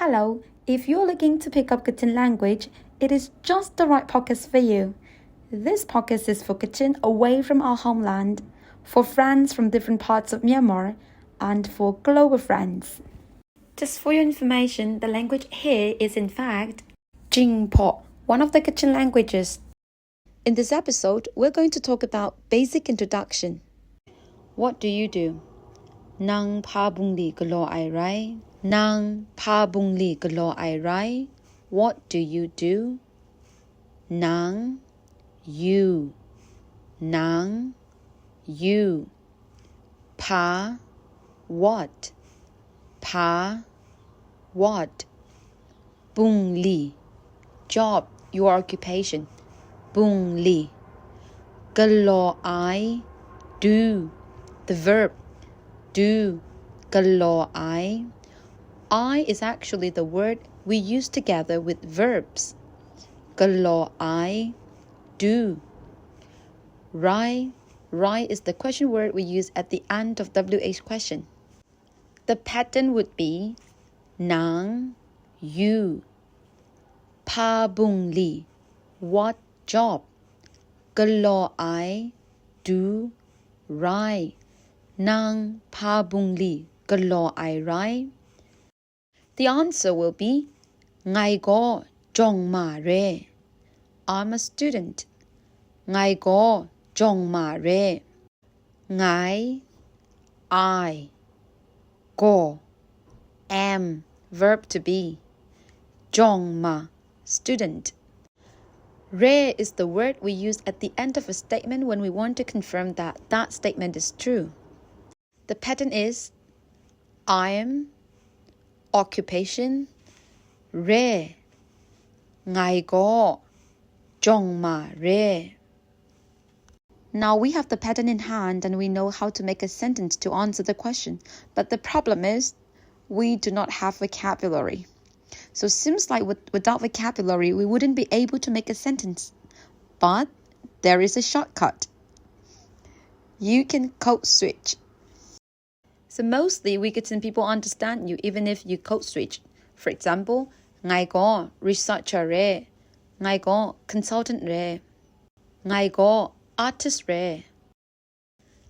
Hello, if you're looking to pick up Kachin language, it is just the right podcast for you. This podcast is for Kachin away from our homeland, for friends from different parts of Myanmar, and for global friends. Just for your information, the language here is in fact Jinghpaw, one of the Kachin languages. In this episode, we're going to talk about basic introduction. What do you do? Nang pa bung li galo ai rai. Nang pa bung li galo ai rai. What do you do? Nang you. Nang you. Pa what? Pa what? Bung li job, your occupation. Bung li. Galo ai do, the verb do. Galo ai. I is actually the word we use together with verbs. Galo ai do. Rai is the question word we use at the end of WH question. The pattern would be Nang you. Pa bung li, what job? Galo ai do rai. Nang pa bung li galo ai rai. The answer will be Ngai go jong ma re. I'm a student. Ngai go jong ma re. Ngai I go am verb to be. Jong ma student. Re is the word we use at the end of a statement when we want to confirm that that statement is true. The pattern is I am, occupation, re, ngai go, jong ma re. Now we have the pattern in hand and we know how to make a sentence to answer the question. But the problem is we do not have vocabulary. So it seems like without vocabulary, we wouldn't be able to make a sentence. But there is a shortcut. You can code switch. So mostly we Kachin people understand you even if you code switch. For example, Ngai go researcher re. Ngai go consultant re. Ngai go artist re.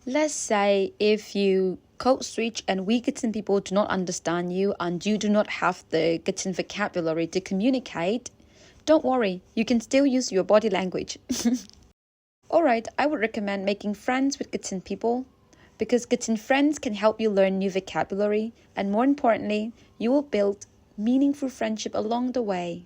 Let's say if you code switch and we Kachin people do not understand you and you do not have the Kachin vocabulary to communicate, don't worry, you can still use your body language. Alright, I would recommend making friends with Kachin people because Kachin friends can help you learn new vocabulary and more importantly, you will build meaningful friendship along the way.